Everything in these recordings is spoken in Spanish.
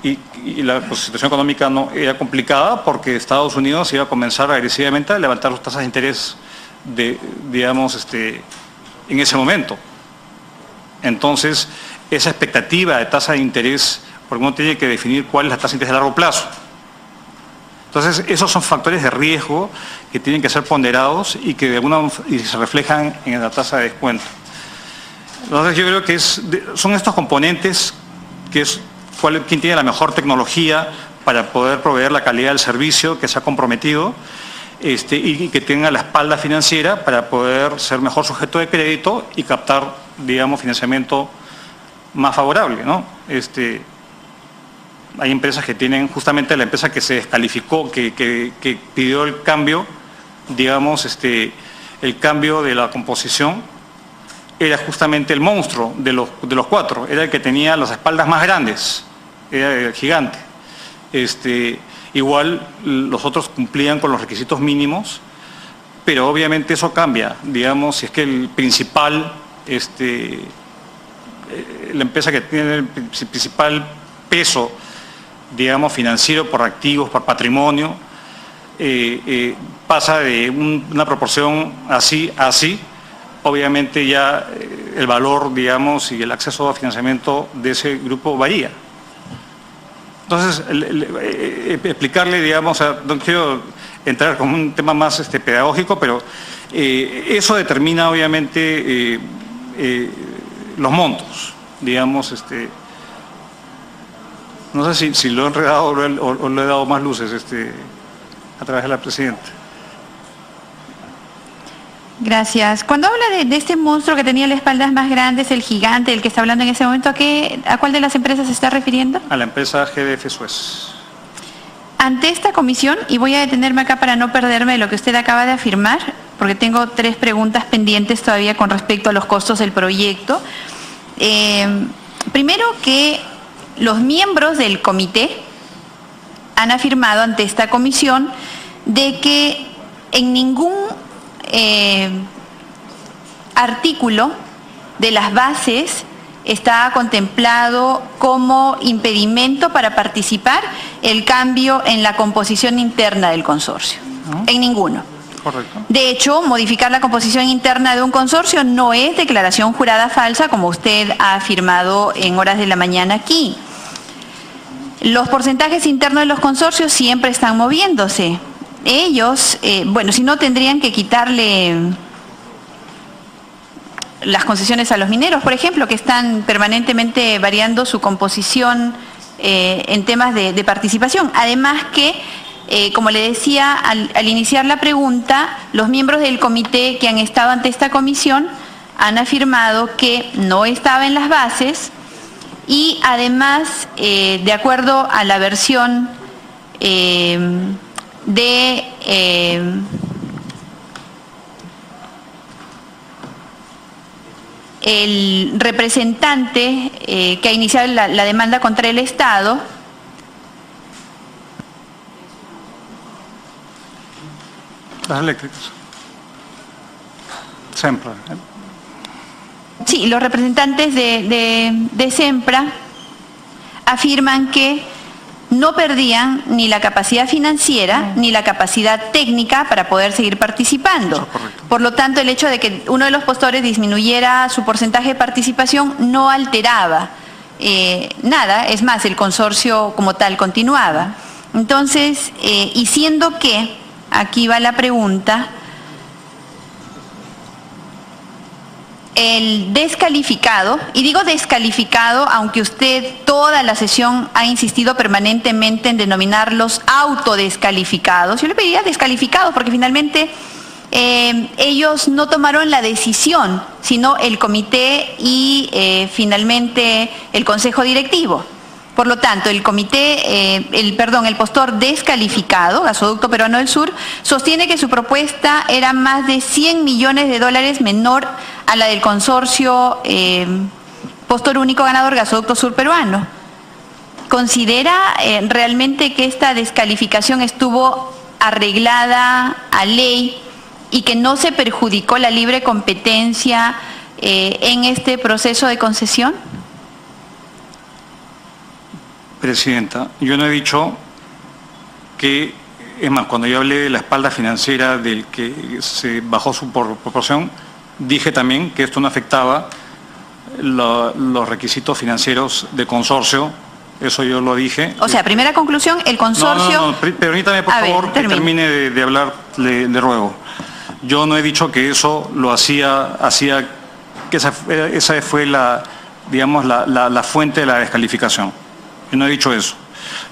y la situación económica no era complicada porque Estados Unidos iba a comenzar agresivamente a levantar sus tasas de interés en ese momento. Entonces, esa expectativa de tasa de interés, porque uno tiene que definir cuál es la tasa de interés a largo plazo. Entonces, esos son factores de riesgo que tienen que ser ponderados y que se reflejan en la tasa de descuento. Entonces, yo creo que son estos componentes que es quién tiene la mejor tecnología para poder proveer la calidad del servicio que se ha comprometido y que tenga la espalda financiera para poder ser mejor sujeto de crédito y captar, digamos, financiamiento más favorable, ¿no? Hay empresas que tienen, justamente la empresa que se descalificó, que pidió el cambio, digamos, el cambio de la composición, era justamente el monstruo de los cuatro, era el que tenía las espaldas más grandes, era el gigante. Igual los otros cumplían con los requisitos mínimos, pero obviamente eso cambia, digamos, si es que el principal, la empresa que tiene el principal peso, digamos, financiero por activos, por patrimonio, pasa de una proporción así a así, obviamente ya el valor, digamos, y el acceso a financiamiento de ese grupo varía. Entonces, explicarle, digamos, no quiero entrar con un tema más pedagógico, pero eso determina obviamente los montos, digamos, no sé si lo he enredado o le he dado más luces a través de la presidenta. Gracias. Cuando habla de este monstruo que tenía las espaldas más grandes, el gigante, el que está hablando en ese momento, ¿a cuál de las empresas se está refiriendo? A la empresa GDF Suez. Ante esta comisión, y voy a detenerme acá para no perderme de lo que usted acaba de afirmar, porque tengo 3 preguntas pendientes todavía con respecto a los costos del proyecto. Primero, que los miembros del comité han afirmado ante esta comisión de que en ningún artículo de las bases está contemplado como impedimento para participar el cambio en la composición interna del consorcio. En ninguno. Correcto. De hecho, modificar la composición interna de un consorcio no es declaración jurada falsa, como usted ha afirmado en horas de la mañana aquí. Los porcentajes internos de los consorcios siempre están moviéndose. Ellos, bueno, si no, tendrían que quitarle las concesiones a los mineros, por ejemplo, que están permanentemente variando su composición en temas de participación. Además que, como le decía al iniciar la pregunta, los miembros del comité que han estado ante esta comisión han afirmado que no estaba en las bases y además, de acuerdo a la versión el representante que ha iniciado la demanda contra el Estado, las eléctricas. Sempra. Sí, los representantes de Sempra afirman que no perdían ni la capacidad financiera ni la capacidad técnica para poder seguir participando. Por lo tanto, el hecho de que uno de los postores disminuyera su porcentaje de participación no alteraba nada, es más, el consorcio como tal continuaba. Entonces, y siendo que, aquí va la pregunta, el descalificado, y digo descalificado aunque usted toda la sesión ha insistido permanentemente en denominarlos autodescalificados, yo le pediría descalificados porque finalmente ellos no tomaron la decisión, sino el comité y finalmente el consejo directivo. Por lo tanto, el comité, el postor descalificado, Gasoducto Peruano del Sur, sostiene que su propuesta era más de $100 millones menor a la del consorcio postor único ganador Gasoducto Sur Peruano. ¿Considera realmente que esta descalificación estuvo arreglada a ley y que no se perjudicó la libre competencia en este proceso de concesión? Presidenta, yo no he dicho que, es más, cuando yo hablé de la espalda financiera del que se bajó su proporción, dije también que esto no afectaba los requisitos financieros del consorcio. Eso yo lo dije. O sea, primera conclusión, el consorcio... No, permítame, por favor, que termine de hablar, le ruego. Yo no he dicho que eso lo hacía que esa fue digamos, la fuente de la descalificación. Yo no he dicho eso.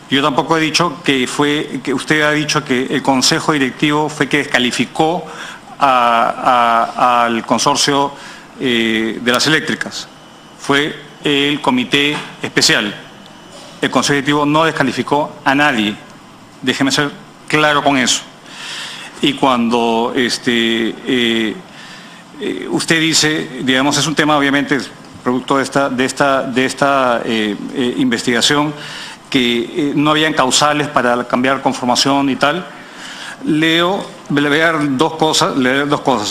Yo tampoco he dicho que usted ha dicho que el Consejo Directivo fue que descalificó al consorcio de las eléctricas. Fue el Comité Especial. El Consejo Directivo no descalificó a nadie. Déjeme ser claro con eso. Y cuando usted dice, digamos, es un tema obviamente producto de esta investigación, que no habían causales para cambiar conformación y tal, le voy a leer dos cosas.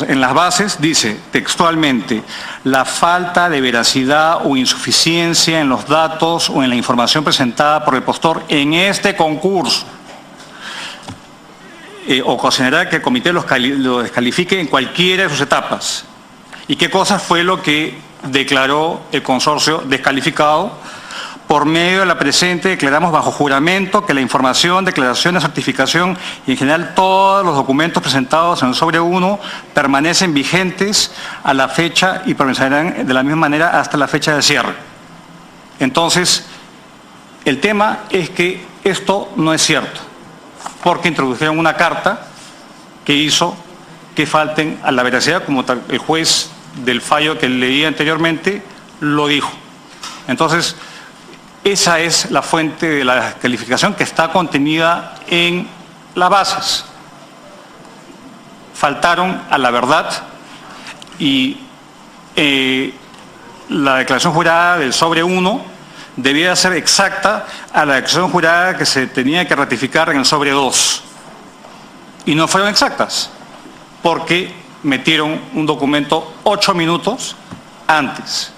En las bases dice textualmente: la falta de veracidad o insuficiencia en los datos o en la información presentada por el postor en este concurso ocasionará que el comité lo descalifique en cualquiera de sus etapas. ¿Y qué cosa fue lo que declaró el consorcio descalificado? Por medio de la presente declaramos bajo juramento que la información, declaración de certificación y en general todos los documentos presentados en el sobre 1 permanecen vigentes a la fecha y permanecerán de la misma manera hasta la fecha de cierre. Entonces, el tema es que esto no es cierto, porque introdujeron una carta que hizo que falten a la veracidad, como el juez del fallo que leí anteriormente lo dijo. Entonces, esa es la fuente de la descalificación que está contenida en las bases. Faltaron a la verdad y la declaración jurada del sobre 1 debía ser exacta a la declaración jurada que se tenía que ratificar en el sobre 2. Y no fueron exactas, porque metieron un documento 8 minutos antes.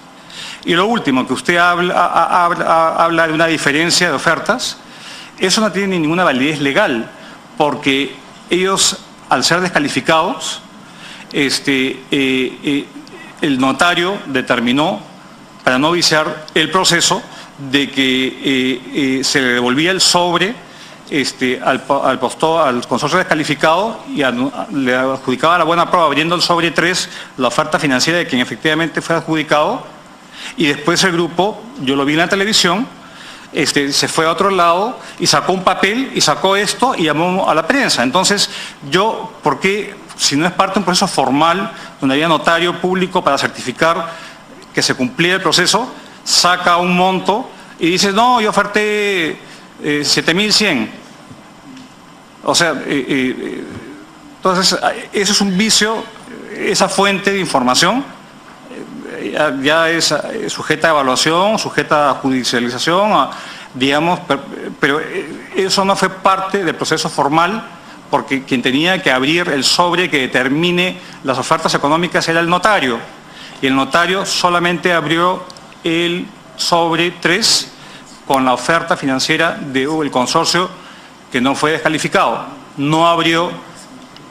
Y lo último, que usted habla de una diferencia de ofertas, eso no tiene ninguna validez legal, porque ellos, al ser descalificados, el notario determinó, para no viciar el proceso, de que se le devolvía el sobre al consorcio descalificado y le adjudicaba la buena prueba abriendo el sobre 3 la oferta financiera de quien efectivamente fue adjudicado. Y después el grupo, yo lo vi en la televisión, se fue a otro lado y sacó un papel y sacó esto y llamó a la prensa. Entonces, ¿por qué, si no es parte de un proceso formal donde había notario público para certificar que se cumplía el proceso, saca un monto y dice, no, yo oferté 7.100? O sea, entonces, eso es un vicio, esa fuente de información ya es sujeta a evaluación, sujeta a judicialización, digamos, pero eso no fue parte del proceso formal, porque quien tenía que abrir el sobre que determine las ofertas económicas era el notario, y el notario solamente abrió el sobre 3 con la oferta financiera del consorcio que no fue descalificado, no abrió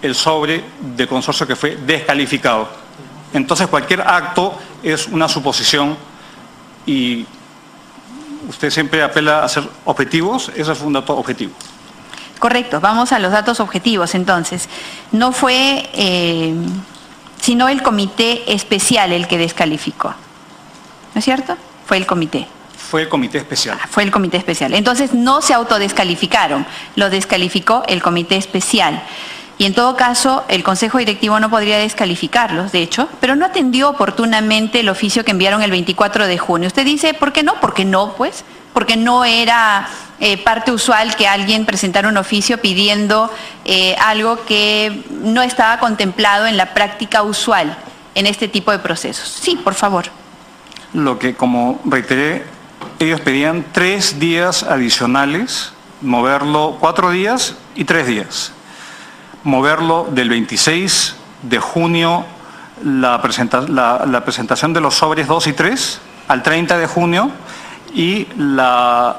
el sobre del consorcio que fue descalificado. Entonces cualquier acto es una suposición y usted siempre apela a ser objetivos, eso es un dato objetivo. Correcto, vamos a los datos objetivos entonces. No fue sino el comité especial el que descalificó, ¿no es cierto? Fue el comité. Fue el comité especial. Fue el comité especial. Entonces no se autodescalificaron, lo descalificó el comité especial. Y en todo caso, el Consejo Directivo no podría descalificarlos, de hecho, pero no atendió oportunamente el oficio que enviaron el 24 de junio. Usted dice, ¿por qué no? Porque no, pues, porque no era parte usual que alguien presentara un oficio pidiendo algo que no estaba contemplado en la práctica usual en este tipo de procesos. Sí, por favor. Lo que, como reiteré, ellos pedían 3 días adicionales, moverlo 4 días y 3 días. Moverlo del 26 de junio la presentación de los sobres 2 y 3 al 30 de junio y la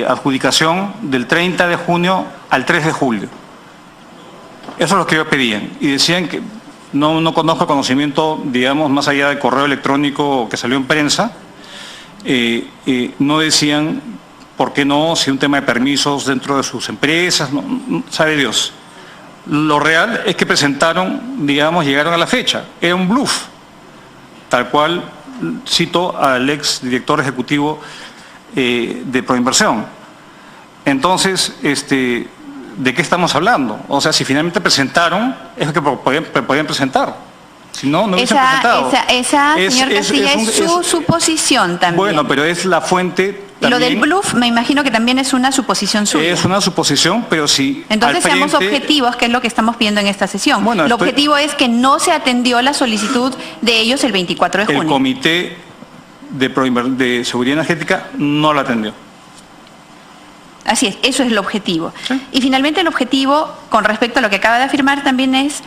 adjudicación del 30 de junio al 3 de julio. Eso es lo que ellos pedían. Y decían que no conozco conocimiento, digamos, más allá del correo electrónico que salió en prensa. No decían por qué no, si un tema de permisos dentro de sus empresas, no, sabe Dios. Lo real es que presentaron, digamos, llegaron a la fecha. Era un bluff, tal cual cito al ex director ejecutivo de Proinversión. Entonces, ¿de qué estamos hablando? O sea, si finalmente presentaron, es que podían presentar. Si no, no hubiesen presentado. Señor Castilla, es su suposición también. Bueno, pero es la fuente también. Lo del bluff me imagino que también es una suposición suya. Es una suposición, pero si entonces seamos objetivos, que es lo que estamos pidiendo en esta sesión. Bueno, el objetivo es que no se atendió la solicitud de ellos el 24 de junio. El Comité de Seguridad Energética no la atendió. Así es, eso es el objetivo. ¿Sí? Y finalmente el objetivo, con respecto a lo que acaba de afirmar, también es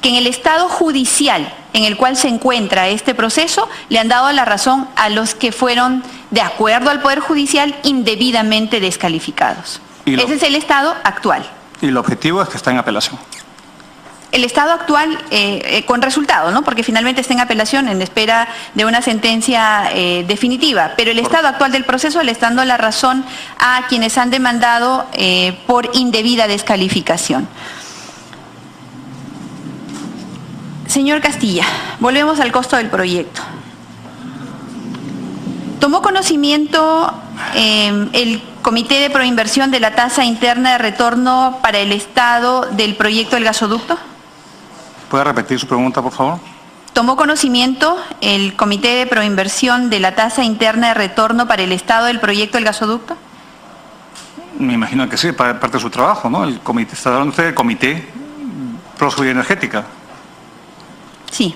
que en el estado judicial en el cual se encuentra este proceso, le han dado la razón a los que fueron, de acuerdo al Poder Judicial, indebidamente descalificados. Ese es el estado actual. Y el objetivo es que está en apelación. El estado actual con resultado, ¿no? Porque finalmente está en apelación en espera de una sentencia definitiva, pero el estado actual del proceso le está dando la razón a quienes han demandado por indebida descalificación. Señor Castilla, volvemos al costo del proyecto. ¿Tomó conocimiento el Comité de Proinversión de la tasa interna de retorno para el Estado del proyecto del gasoducto? ¿Puede repetir su pregunta, por favor? ¿Tomó conocimiento el Comité de Proinversión de la tasa interna de retorno para el Estado del proyecto del gasoducto? Me imagino que sí, parte de su trabajo, ¿no? El comité, está hablando usted del Comité Pro Seguridad Energética. Sí.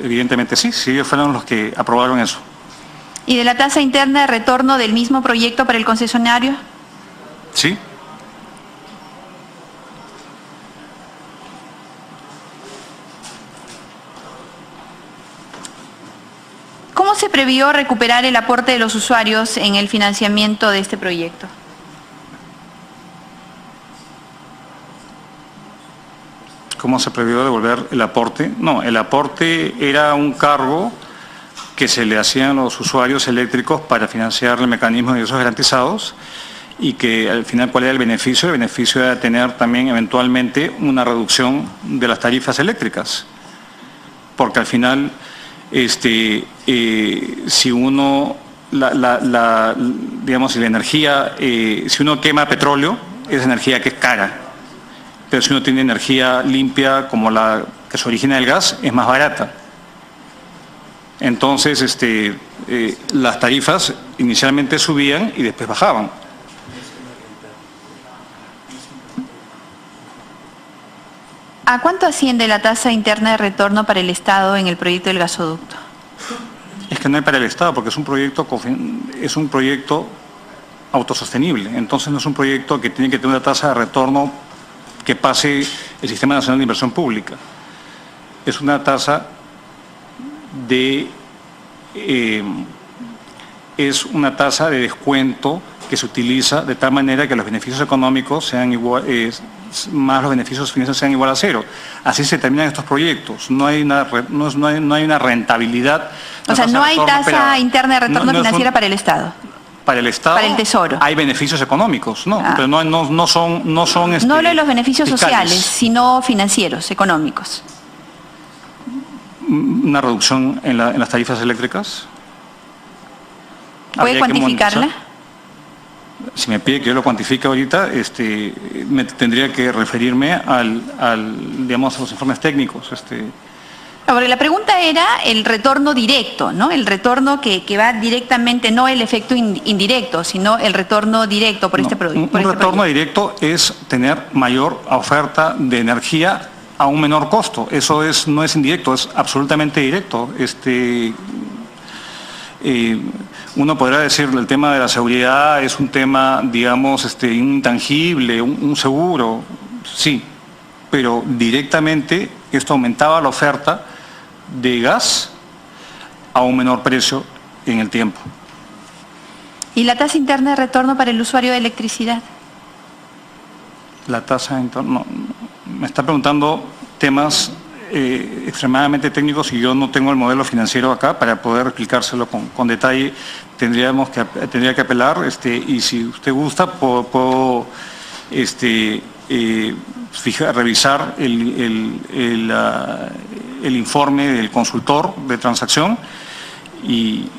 Evidentemente sí, sí, ellos fueron los que aprobaron eso. ¿Y de la tasa interna de retorno del mismo proyecto para el concesionario? Sí. ¿Cómo se previó recuperar el aporte de los usuarios en el financiamiento de este proyecto? ¿Cómo se previó devolver el aporte? No, el aporte era un cargo que se le hacían a los usuarios eléctricos para financiar el mecanismo de ingresos garantizados y que al final, ¿cuál era el beneficio? El beneficio era tener también eventualmente una reducción de las tarifas eléctricas. Porque al final, si uno, digamos, si la energía, si uno quema petróleo, es energía que es cara. Pero si uno tiene energía limpia como la que se origina del gas, es más barata. Entonces, las tarifas inicialmente subían y después bajaban. ¿A cuánto asciende la tasa interna de retorno para el Estado en el proyecto del gasoducto? Es que no hay para el Estado, porque es un proyecto autosostenible. Entonces no es un proyecto que tiene que tener una tasa de retorno que pase el Sistema Nacional de Inversión Pública. Es una tasa de descuento que se utiliza de tal manera que los beneficios económicos sean iguales, más los beneficios financieros sean igual a cero. Así se terminan estos proyectos. No hay una rentabilidad. O sea, no hay tasa interna de retorno financiera para el Estado. Para el Estado, para el Tesoro. Hay beneficios económicos, ¿no? Pero no son no de los beneficios fiscales, sociales, sino financieros, económicos. Una reducción en las tarifas eléctricas. ¿Puede cuantificarla? Si me pide que yo lo cuantifique ahorita, me tendría que referirme digamos, a los informes técnicos. Porque la pregunta era el retorno directo, ¿no? El retorno que va directamente, no el efecto indirecto, sino el retorno directo por este producto. Un retorno directo es tener mayor oferta de energía a un menor costo. Eso no es indirecto, es absolutamente directo. Uno podrá decir el tema de la seguridad es un tema, digamos, intangible, un seguro, sí, pero directamente esto aumentaba la oferta de gas a un menor precio en el tiempo. ¿Y la tasa interna de retorno para el usuario de electricidad? La tasa de retorno, me está preguntando temas extremadamente técnicos y yo no tengo el modelo financiero acá para poder explicárselo con detalle. Tendría que apelar, y si usted gusta, puedo revisar el informe del consultor de transacción y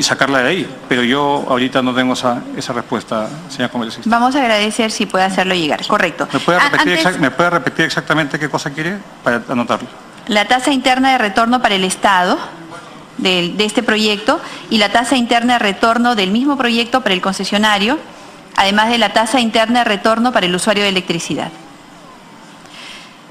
sacarla de ahí. Pero yo ahorita no tengo esa respuesta, señora congresista. Vamos a agradecer si puede hacerlo llegar. Correcto. ¿Me puede repetir exactamente qué cosa quiere para anotarlo? La tasa interna de retorno para el Estado de este proyecto y la tasa interna de retorno del mismo proyecto para el concesionario, además de la tasa interna de retorno para el usuario de electricidad.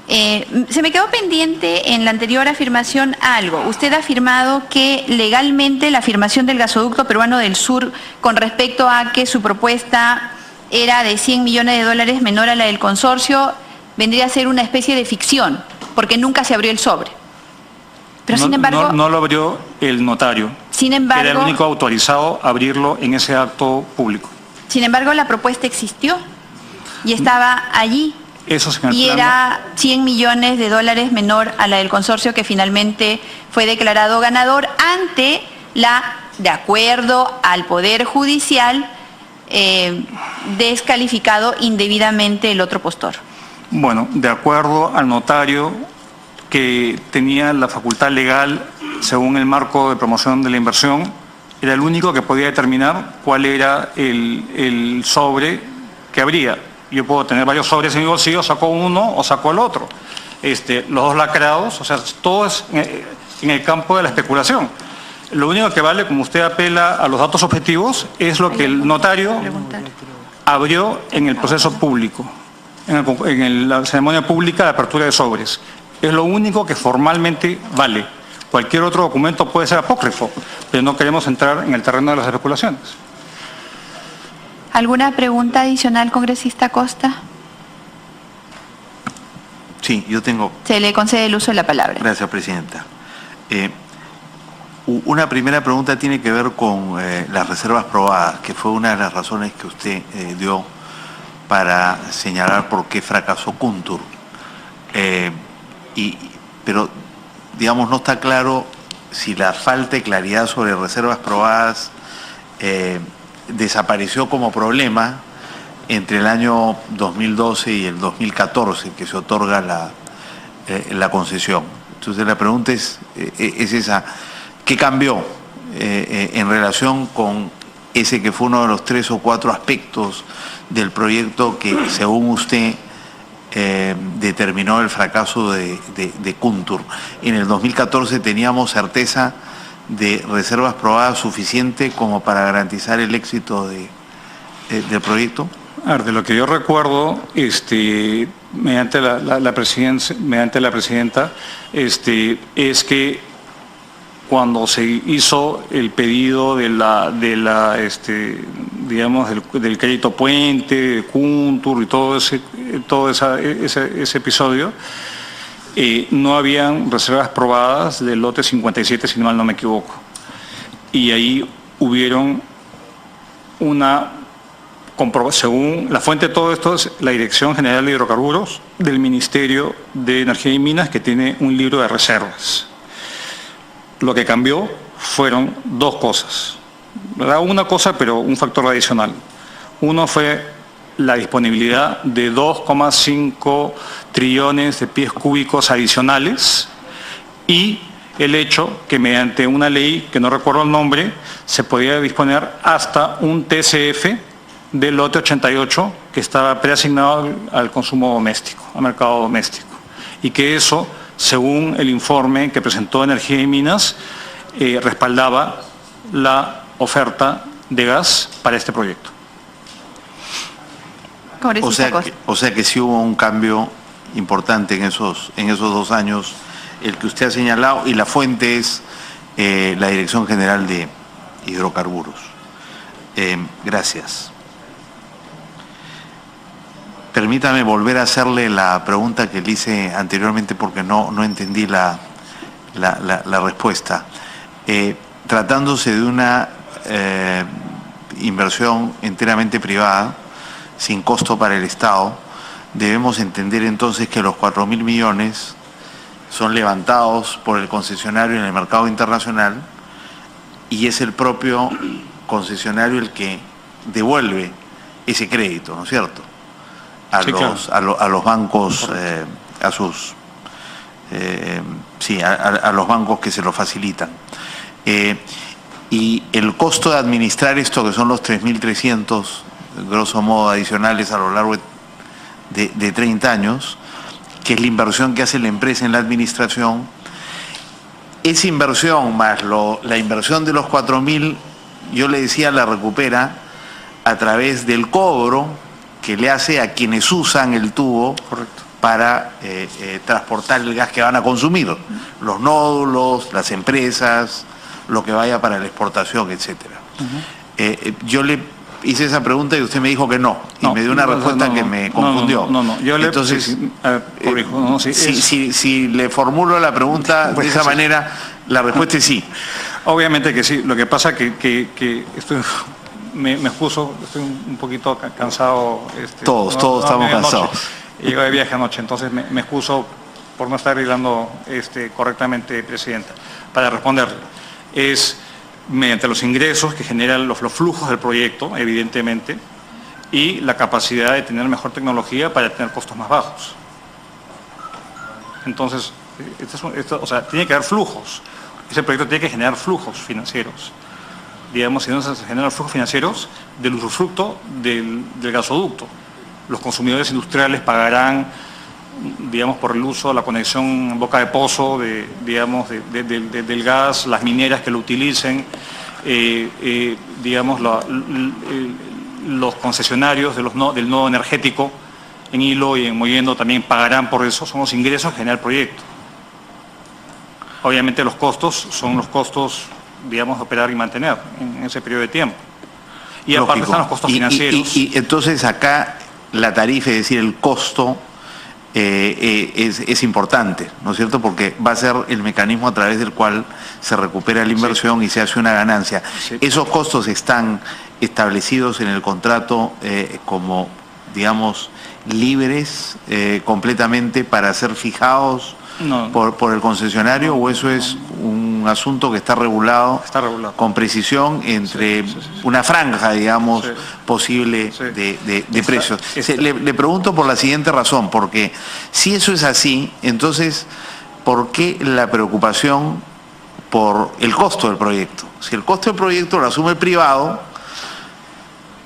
Se me quedó pendiente en la anterior afirmación algo. Usted ha afirmado que legalmente la afirmación del gasoducto peruano del sur con respecto a que su propuesta era de 100 millones de dólares menor a la del consorcio vendría a ser una especie de ficción, porque nunca se abrió el sobre. Pero sin embargo... No lo abrió el notario. Sin embargo... Era el único autorizado a abrirlo en ese acto público. Sin embargo, la propuesta existió y estaba allí. Eso se y era 100 millones de dólares menor a la del consorcio que finalmente fue declarado ganador ante de acuerdo al Poder Judicial, descalificado indebidamente el otro postor. Bueno, de acuerdo al notario que tenía la facultad legal según el marco de promoción de la inversión, era el único que podía determinar cuál era el sobre que habría. Yo puedo tener varios sobres en mi bolsillo, saco uno o saco el otro. Los dos lacrados, o sea, todo es en el campo de la especulación. Lo único que vale, como usted apela a los datos objetivos, es lo que el notario abrió en el proceso público, en la ceremonia pública de apertura de sobres. Es lo único que formalmente vale. Cualquier otro documento puede ser apócrifo, pero no queremos entrar en el terreno de las especulaciones. ¿Alguna pregunta adicional, congresista Costa? Sí, yo tengo. Se le concede el uso de la palabra. Gracias, presidenta. Una primera pregunta tiene que ver con las reservas probadas, que fue una de las razones que usted dio para señalar por qué fracasó Kuntur. Pero, digamos, no está claro si la falta de claridad sobre reservas probadas desapareció como problema entre el año 2012 y el 2014, que se otorga la concesión. Entonces la pregunta es esa, ¿qué cambió en relación con ese que fue uno de los 3 o 4 aspectos del proyecto que, según usted, determinó el fracaso de Kuntur? En el 2014 teníamos certeza de reservas probadas suficiente como para garantizar el éxito del proyecto. A ver, de lo que yo recuerdo, mediante la presidenta, es que cuando se hizo el pedido digamos, del crédito puente, de Kuntur y todo ese episodio, no habían reservas probadas del lote 57, si mal no me equivoco. Y ahí hubieron según la fuente de todo esto, es la Dirección General de Hidrocarburos del Ministerio de Energía y Minas, que tiene un libro de reservas. Lo que cambió fueron 2 cosas. ¿Verdad? Una cosa, pero un factor adicional. Uno fue la disponibilidad de 2,5 trillones de pies cúbicos adicionales y el hecho que mediante una ley, que no recuerdo el nombre, se podía disponer hasta un TCF del lote 88 que estaba preasignado al consumo doméstico, al mercado doméstico. Y que eso, según el informe que presentó Energía y Minas, respaldaba la oferta de gas para este proyecto. O sea que sí hubo un cambio importante en esos 2 años, el que usted ha señalado, y la fuente es la Dirección General de Hidrocarburos. Gracias. Permítame volver a hacerle la pregunta que le hice anteriormente porque no entendí la respuesta. Tratándose de una inversión enteramente privada, sin costo para el Estado, debemos entender entonces que los 4.000 millones son levantados por el concesionario en el mercado internacional y es el propio concesionario el que devuelve ese crédito, ¿no es cierto? A los bancos, a los bancos que se lo facilitan. Y el costo de administrar esto, que son los 3.300, grosso modo, adicionales a lo largo de 30 años, que es la inversión que hace la empresa en la administración, esa inversión más la inversión de los 4.000, yo le decía, la recupera a través del cobro que le hace a quienes usan el tubo. Correcto. Para transportar el gas que van a consumir, los nódulos, las empresas, lo que vaya para la exportación, etcétera. Yo le hice esa pregunta y usted me dijo que no, y me dio una respuesta que me confundió. Entonces, si le formulo la pregunta de esa manera, la respuesta es sí. Obviamente que sí. Lo que pasa que me excuso, estoy un poquito cansado. Todos estamos cansados. Llego de viaje anoche, entonces me excuso por no estar arreglando correctamente, Presidenta. Para responder, es mediante los ingresos que generan los flujos del proyecto, evidentemente, y la capacidad de tener mejor tecnología para tener costos más bajos. Entonces, tiene que haber flujos. Ese proyecto tiene que generar flujos financieros. Digamos, si no se generan flujos financieros del usufructo del gasoducto. Los consumidores industriales pagarán, digamos, por el uso de la conexión en boca de pozo, del gas, las mineras que lo utilicen, digamos, los concesionarios del nodo energético en Hilo y en Mollendo también pagarán por eso, son los ingresos que genera el proyecto. Obviamente los costos son los costos, digamos, de operar y mantener en ese periodo de tiempo. Y lógico. Aparte están los costos financieros. Y entonces acá la tarifa, es decir, el costo es importante, ¿no es cierto? Porque va a ser el mecanismo a través del cual se recupera la inversión y se hace una ganancia. Esos costos están establecidos en el contrato como, digamos, libres completamente para ser fijados por el concesionario, o eso es un asunto que está regulado con precisión entre una franja, digamos, posible de precios. Le pregunto por la siguiente razón, porque si eso es así, entonces, ¿por qué la preocupación por el costo del proyecto? Si el costo del proyecto lo asume el privado,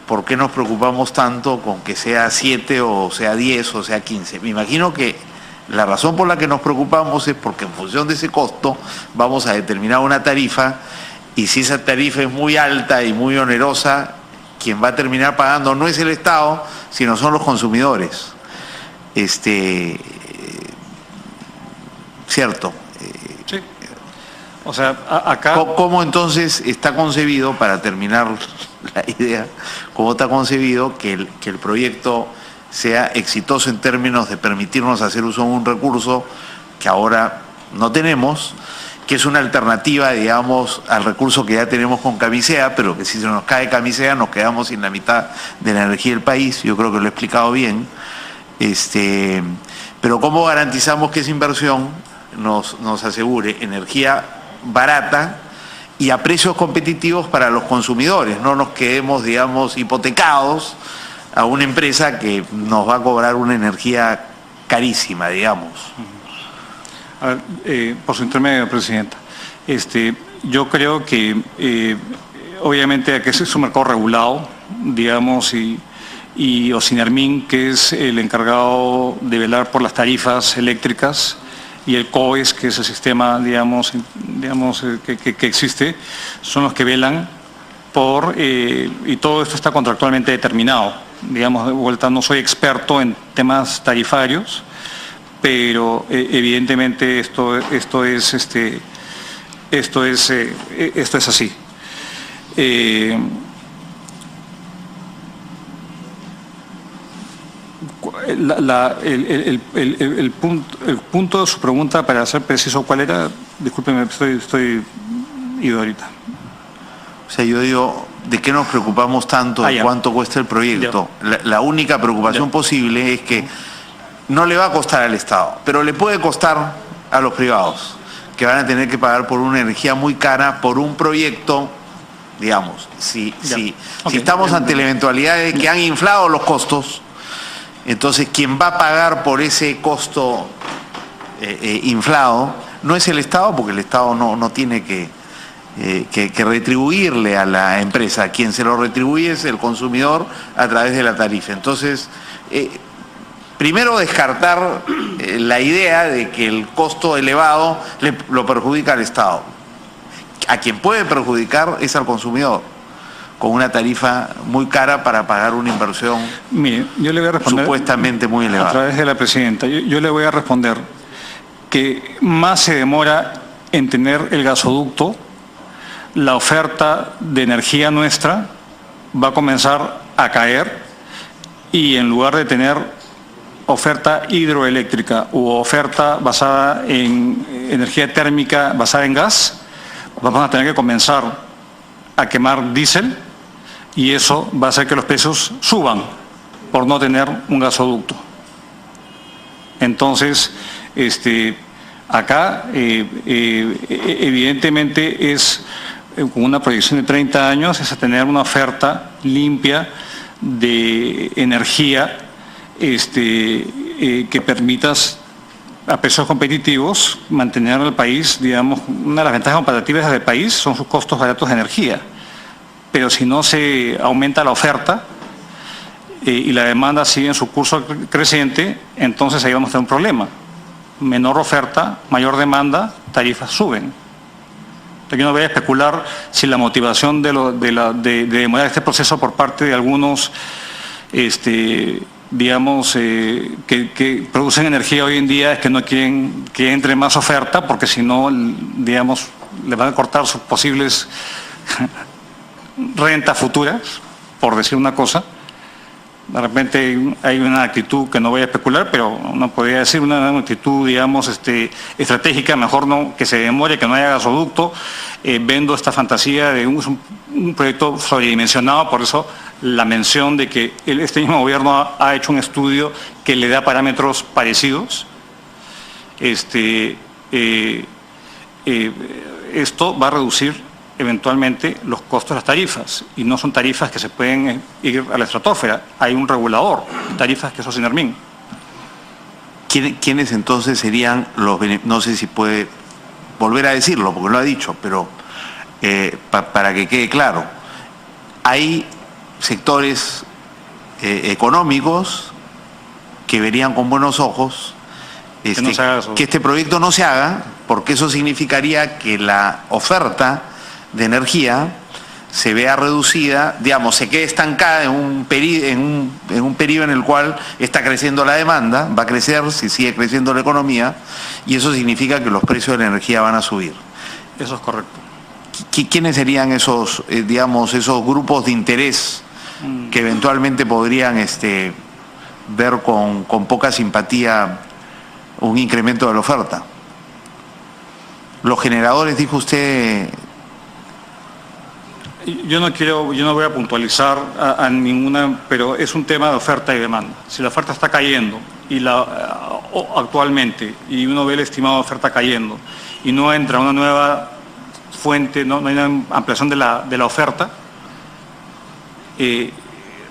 ¿por qué nos preocupamos tanto con que sea 7 o sea 10 o sea 15? Me imagino que la razón por la que nos preocupamos es porque en función de ese costo vamos a determinar una tarifa, y si esa tarifa es muy alta y muy onerosa, quien va a terminar pagando no es el Estado, sino son los consumidores. ¿Cierto? Sí. O sea, acá... ¿Cómo entonces está concebido, para terminar la idea, cómo está concebido que el proyecto sea exitoso en términos de permitirnos hacer uso de un recurso que ahora no tenemos, que es una alternativa, digamos, al recurso que ya tenemos con Camisea, pero que si se nos cae Camisea nos quedamos sin la mitad de la energía del país? Yo creo que lo he explicado bien. Pero ¿cómo garantizamos que esa inversión nos asegure energía barata y a precios competitivos para los consumidores? No nos quedemos, digamos, hipotecados a una empresa que nos va a cobrar una energía carísima, digamos. A ver, por su intermedio, Presidenta. Yo creo que obviamente que es un mercado regulado, digamos, y Ocinermin, que es el encargado de velar por las tarifas eléctricas, y el COES, que es el sistema, digamos que existe, son los que velan por, y todo esto está contractualmente determinado. Digamos, de vuelta, no soy experto en temas tarifarios, pero evidentemente esto es así. El punto de su pregunta, para ser preciso, ¿cuál era? Discúlpeme, estoy ido ahorita. O sea, yo digo, de qué nos preocupamos tanto de cuánto cuesta el proyecto. La única preocupación posible es que no le va a costar al Estado, pero le puede costar a los privados, que van a tener que pagar por una energía muy cara, por un proyecto, digamos, si estamos ante la eventualidad de que han inflado los costos, entonces quien va a pagar por ese costo inflado no es el Estado, porque el Estado no tiene que retribuirle a la empresa. Quien se lo retribuye es el consumidor a través de la tarifa. Entonces, primero descartar la idea de que el costo elevado lo perjudica al Estado. A quien puede perjudicar es al consumidor, con una tarifa muy cara para pagar una inversión. Mire, yo le voy a responder supuestamente muy elevada. A través de la presidenta, yo le voy a responder que más se demora en tener el gasoducto, la oferta de energía nuestra va a comenzar a caer, y en lugar de tener oferta hidroeléctrica u oferta basada en energía térmica basada en gas, vamos a tener que comenzar a quemar diésel, y eso va a hacer que los precios suban por no tener un gasoducto. Entonces, acá evidentemente es con una proyección de 30 años, es a tener una oferta limpia de energía que permitas a precios competitivos mantener al país, digamos, una de las ventajas comparativas del país son sus costos baratos de energía. Pero si no se aumenta la oferta y la demanda sigue en su curso creciente, entonces ahí vamos a tener un problema. Menor oferta, mayor demanda, tarifas suben. Yo no voy a especular si la motivación de demorar este proceso por parte de algunos, digamos, que producen energía hoy en día es que no quieren que entre más oferta, porque si no, digamos, le van a cortar sus posibles rentas futuras, por decir una cosa. De repente hay una actitud que no voy a especular, pero uno podría decir una actitud, digamos, estratégica, mejor no que se demore, que no haya gasoducto. Vendo esta fantasía de un proyecto sobredimensionado, por eso la mención de que este mismo gobierno ha hecho un estudio que le da parámetros parecidos. Esto va a reducir eventualmente los costos de las tarifas, y no son tarifas que se pueden ir a la estratosfera, hay un regulador, tarifas que son sin Hermín. ¿Quiénes entonces serían los beneficios? No sé si puede volver a decirlo, porque lo ha dicho, pero para que quede claro, hay sectores económicos que verían con buenos ojos que este proyecto no se haga, porque eso significaría que la oferta de energía se vea reducida, digamos, se quede estancada en un periodo en el cual está creciendo la demanda, va a crecer si sigue creciendo la economía, y eso significa que los precios de la energía van a subir. Eso es correcto. ¿Quiénes serían esos, digamos, esos grupos de interés que eventualmente podrían ver con poca simpatía un incremento de la oferta? Los generadores, dijo usted. Yo no voy a puntualizar a ninguna, pero es un tema de oferta y demanda. Si la oferta está cayendo actualmente, y uno ve el estimado de oferta cayendo, y no entra una nueva fuente, no hay una ampliación de la oferta,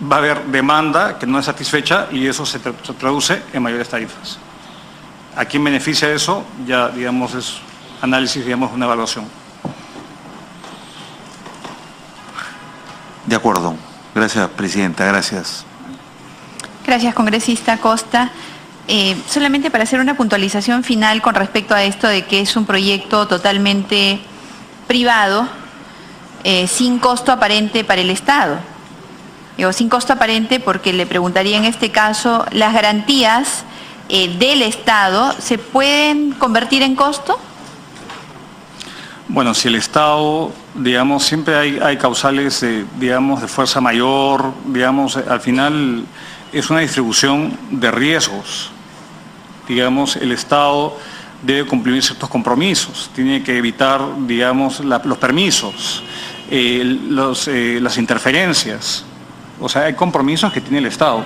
va a haber demanda que no es satisfecha, y eso se traduce en mayores tarifas. ¿A quién beneficia eso? Ya, digamos, es análisis, digamos, una evaluación. De acuerdo. Gracias, presidenta. Gracias. Gracias, congresista Costa. Solamente para hacer una puntualización final con respecto a esto de que es un proyecto totalmente privado, sin costo aparente para el Estado. Digo, sin costo aparente porque le preguntaría en este caso, ¿las garantías del Estado se pueden convertir en costo? Bueno, si el Estado, digamos, siempre hay causales, digamos, de fuerza mayor, digamos, al final es una distribución de riesgos. Digamos, el Estado debe cumplir ciertos compromisos, tiene que evitar, digamos, los permisos. las interferencias. O sea, hay compromisos que tiene el Estado.